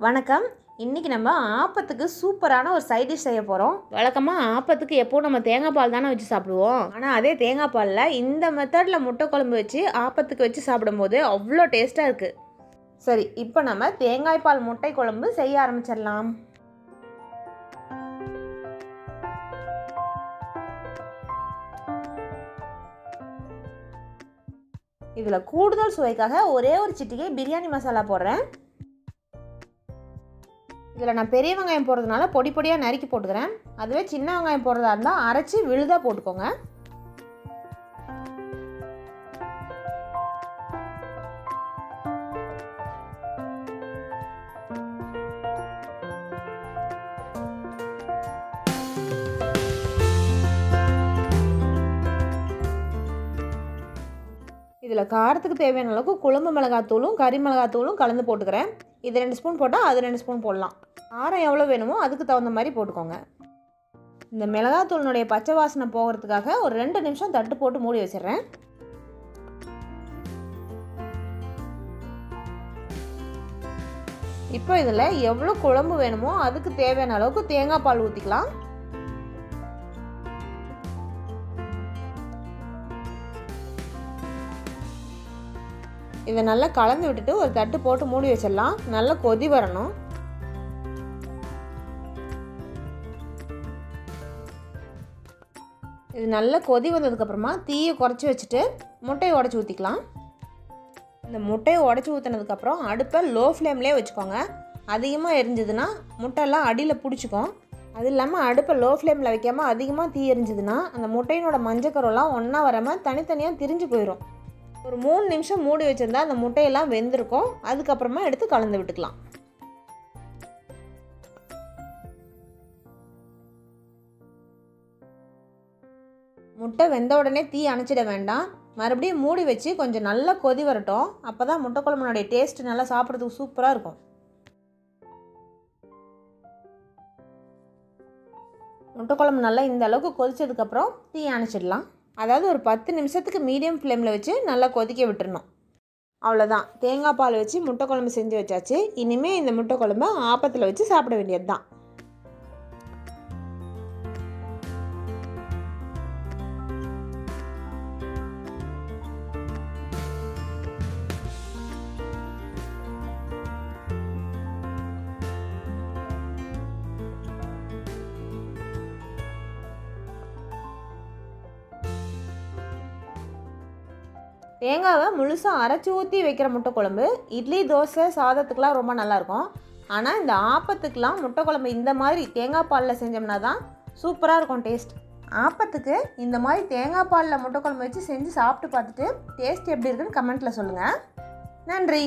வணக்கம். இன்றைக்கி நம்ம ஆப்பத்துக்கு சூப்பரான ஒரு சைட் டிஷ் செய்ய போகிறோம். வழக்கமாக ஆப்பத்துக்கு எப்போது நம்ம தேங்காய் பால் தானே வச்சு சாப்பிடுவோம். ஆனால் அதே தேங்காய் பாலில் இந்த மெத்தடில் முட்டை குழம்பு வச்சு ஆப்பத்துக்கு வச்சு சாப்பிடும்போது அவ்வளோ டேஸ்ட்டாக இருக்குது. சரி, இப்போ நம்ம தேங்காய் பால் முட்டை குழம்பு செய்ய ஆரம்பிச்சிடலாம். இதில் கூடுதல் சுவைக்காக ஒரே ஒரு சிட்டிகை பிரியாணி மசாலா போடுறேன். இதில் நான் பெரிய வெங்காயம் போடுறதுனால பொடி பொடியாக நறுக்கி போட்டுக்கிறேன். அதுவே சின்ன வெங்காயம் போடுறதா இருந்தால் அரைச்சி விழுதாக போட்டுக்கோங்க. இதில் காரத்துக்கு தேவையான அளவுக்கு குழம்பு மிளகாத்தூளும் கறி மிளகாத்தூளும் கலந்து போட்டுக்கிறேன். இது 2 ஸ்பூன் போட்டால் அது 2 ஸ்பூன் போடலாம். காரம் எவ்வளோ வேணுமோ அதுக்கு தகுந்த மாதிரி போட்டுக்கோங்க. இந்த மிளகாத்தூளினுடைய பச்சை வாசனை போகிறதுக்காக ஒரு 2 நிமிஷம் தட்டு போட்டு மூடி வச்சிடுறேன். இப்போ இதில் எவ்வளோ குழம்பு வேணுமோ அதுக்கு தேவையான அளவுக்கு தேங்காய் பால் ஊற்றிக்கலாம். இதை நல்லா கலந்து விட்டுட்டு ஒரு தட்டு போட்டு மூடி வச்சிடலாம். நல்லா கொதி வரணும். இது நல்லா கொதி வந்ததுக்கப்புறமா தீயை குறைச்சி வச்சுட்டு முட்டையை உடச்சி ஊற்றிக்கலாம். இந்த முட்டையை உடச்சி ஊற்றினதுக்கப்புறம் அடுப்பை லோ ஃப்ளேம்லேயே வச்சுக்கோங்க. அதிகமாக எரிஞ்சதுன்னா முட்டையெல்லாம் அடியில் பிடிச்சிக்கும். அது இல்லாமல் அடுப்பை லோ ஃப்ளேமில் வைக்காமல் அதிகமாக தீ எரிஞ்சதுன்னா அந்த முட்டையினோட மஞ்சக்கருலாம் ஒன்றா வராமல் தனித்தனியாக திரிஞ்சு போயிடும். ஒரு 3 நிமிஷம் மூடி வச்சுருந்தா அந்த முட்டையெல்லாம் வெந்திருக்கும். அதுக்கப்புறமா எடுத்து கலந்து விட்டுக்கலாம். முட்டை வெந்த உடனே தீ அணைச்சிட வேண்டாம். மறுபடியும் மூடி வச்சு கொஞ்சம் நல்லா கொதி வரட்டும். அப்போ தான் முட்டை குழம்புனுடைய டேஸ்ட் நல்லா சாப்பிட்றதுக்கு சூப்பராக இருக்கும். முட்டை குழம்பு நல்லா இந்த அளவுக்கு கொதிச்சதுக்கப்புறம் தீ அணைச்சிடலாம். அதாவது ஒரு 10 நிமிஷத்துக்கு மீடியம் ஃப்ளேமில் வச்சு நல்லா கொதிக்க விட்டுறணும். அவ்வளோதான், தேங்காய் பால் வச்சு முட்டை குழம்பு செஞ்சு வச்சாச்சு. இனிமேல் இந்த முட்டை குழம்பு ஆப்பத்தில் வச்சு சாப்பிட வேண்டியது தான். தேங்காவை முழுசாக அரைச்சி ஊற்றி வைக்கிற முட்டை குழம்பு இட்லி தோசை சாதத்துக்கெலாம் ரொம்ப நல்லாயிருக்கும். ஆனால் இந்த ஆப்பத்துக்கெலாம் முட்டை குழம்பு இந்த மாதிரி தேங்காய் பாலில் செஞ்சோம்னா தான் சூப்பராக இருக்கும் டேஸ்ட். ஆப்பத்துக்கு இந்த மாதிரி தேங்காய் பாலில் முட்டை குழம்பு வச்சு செஞ்சு சாப்பிட்டு பார்த்துட்டு டேஸ்ட் எப்படி இருக்குன்னு கமெண்ட்டில் சொல்லுங்கள். நன்றி.